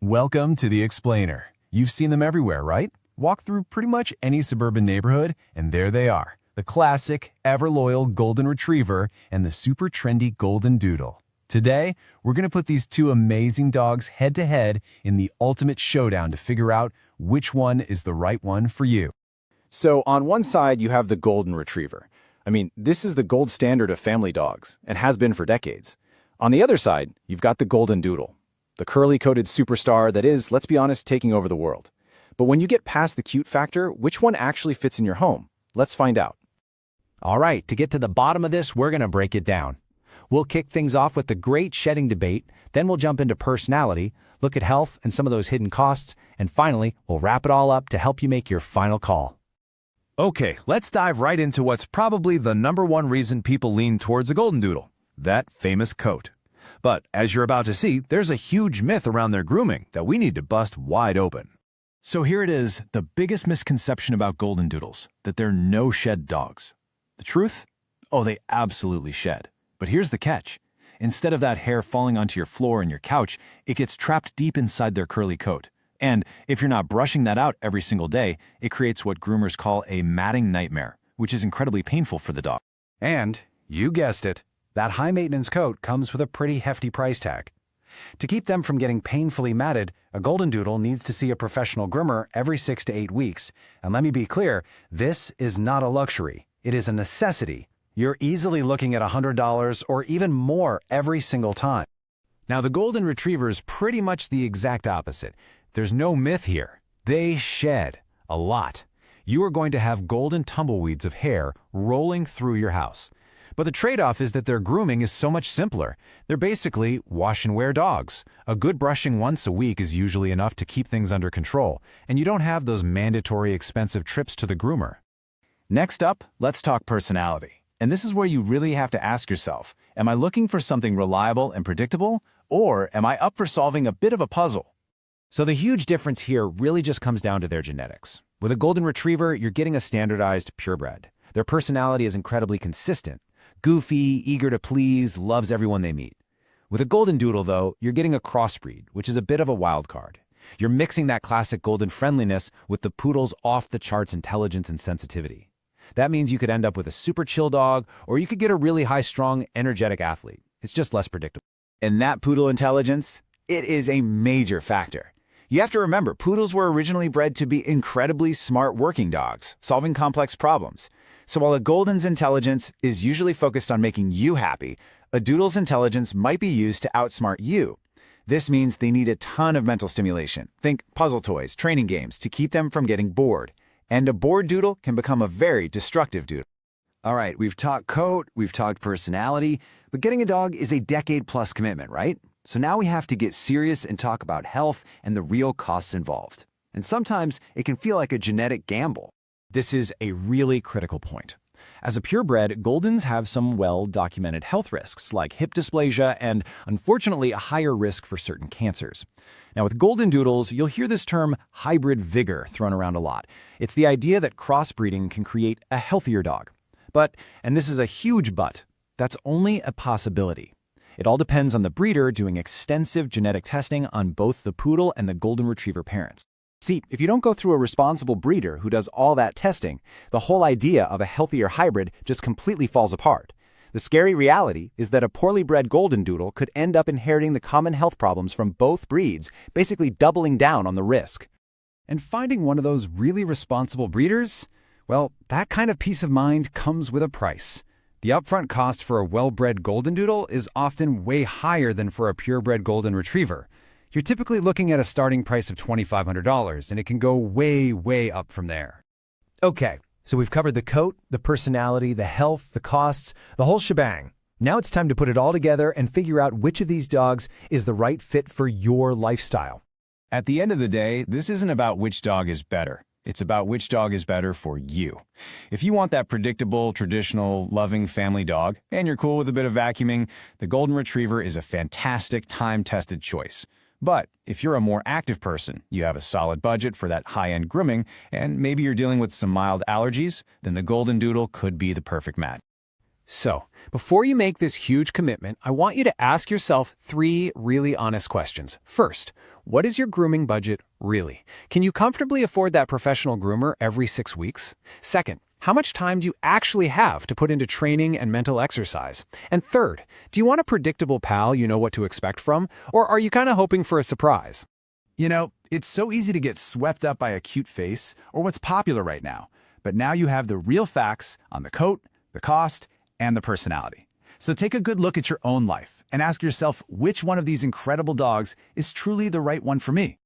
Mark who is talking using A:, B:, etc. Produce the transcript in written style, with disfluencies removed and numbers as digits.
A: Welcome to the Explainer. You've seen them everywhere, right? Walk through pretty much any suburban neighborhood, and there they are. The classic, ever-loyal Golden Retriever and the super trendy Goldendoodle. Today, we're going to put these two amazing dogs head-to-head in the ultimate showdown to figure out which one is the right one for you.
B: So on one side, you have the Golden Retriever. This is the gold standard of family dogs, and has been for decades. On the other side, you've got the Goldendoodle, the curly-coated superstar that is, let's be honest, taking over the world. But when you get past the cute factor, which one actually fits in your home? Let's find out.
C: All right, to get to the bottom of this, we're going to break it down. We'll kick things off with the great shedding debate, then we'll jump into personality, look at health and some of those hidden costs, and finally, we'll wrap it all up to help you make your final call.
A: Okay, let's dive right into what's probably the #1 reason people lean towards a Goldendoodle, that famous coat. But as you're about to see, there's a huge myth around their grooming that we need to bust wide open. So here it is, the biggest misconception about Goldendoodles, that they're no-shed dogs. The truth? Oh, they absolutely shed. But here's the catch. Instead of that hair falling onto your floor and your couch, it gets trapped deep inside their curly coat. And if you're not brushing that out every single day, it creates what groomers call a matting nightmare, which is incredibly painful for the dog.
C: And, you guessed it, that high-maintenance coat comes with a pretty hefty price tag. To keep them from getting painfully matted, a Goldendoodle needs to see a professional groomer every 6 to 8 weeks. And let me be clear, this is not a luxury. It is a necessity. You're easily looking at $100 or even more every single time.
A: Now, the Golden Retriever is pretty much the exact opposite. There's no myth here. They shed a lot. You are going to have golden tumbleweeds of hair rolling through your house. But the trade-off is that their grooming is so much simpler. They're basically wash-and-wear dogs. A good brushing once a week is usually enough to keep things under control, and you don't have those mandatory expensive trips to the groomer.
B: Next up, let's talk personality. And this is where you really have to ask yourself, am I looking for something reliable and predictable, or am I up for solving a bit of a puzzle?
C: So the huge difference here really just comes down to their genetics. With a Golden Retriever, you're getting a standardized purebred. Their personality is incredibly consistent. Goofy, eager to please, loves everyone they meet. With a Goldendoodle, though, you're getting a crossbreed, which is a bit of a wild card. You're mixing that classic golden friendliness with the poodle's off-the-charts intelligence and sensitivity. That means you could end up with a super chill dog, or you could get a really high-strung, energetic athlete. It's just less predictable.
B: And that poodle intelligence, it is a major factor. You have to remember, poodles were originally bred to be incredibly smart working dogs, solving complex problems. So while a Golden's intelligence is usually focused on making you happy, a Doodle's intelligence might be used to outsmart you. This means they need a ton of mental stimulation. Think puzzle toys, training games, to keep them from getting bored. And a bored Doodle can become a very destructive Doodle.
D: All right, we've talked coat, we've talked personality, but getting a dog is a decade-plus commitment, right? So now we have to get serious and talk about health and the real costs involved. And sometimes it can feel like a genetic gamble.
C: This is a really critical point. As a purebred, Goldens have some well-documented health risks, like hip dysplasia and, unfortunately, a higher risk for certain cancers. Now, with Goldendoodles, you'll hear this term hybrid vigor thrown around a lot. It's the idea that crossbreeding can create a healthier dog. But, and this is a huge but, that's only a possibility. It all depends on the breeder doing extensive genetic testing on both the poodle and the Golden Retriever parents. See, if you don't go through a responsible breeder who does all that testing, the whole idea of a healthier hybrid just completely falls apart. The scary reality is that a poorly bred Goldendoodle could end up inheriting the common health problems from both breeds, basically doubling down on the risk.
A: And finding one of those really responsible breeders? Well, that kind of peace of mind comes with a price. The upfront cost for a well-bred Goldendoodle is often way higher than for a purebred Golden Retriever. You're typically looking at a starting price of $2,500, and it can go way, way up from there.
C: Okay, so we've covered the coat, the personality, the health, the costs, the whole shebang. Now it's time to put it all together and figure out which of these dogs is the right fit for your lifestyle.
A: At the end of the day, this isn't about which dog is better. It's about which dog is better for you. If you want that predictable, traditional, loving family dog, and you're cool with a bit of vacuuming, the Golden Retriever is a fantastic, time-tested choice. But if you're a more active person, you have a solid budget for that high-end grooming, and maybe you're dealing with some mild allergies, then the Goldendoodle could be the perfect match.
C: So, before you make this huge commitment, I want you to ask yourself 3 really honest questions. First, what is your grooming budget really? Can you comfortably afford that professional groomer every 6 weeks? Second, how much time do you actually have to put into training and mental exercise? And third, do you want a predictable pal you know what to expect from, or are you kind of hoping for a surprise?
A: You know, it's so easy to get swept up by a cute face or what's popular right now. But now you have the real facts on the coat, the cost, and the personality. So take a good look at your own life and ask yourself which one of these incredible dogs is truly the right one for me.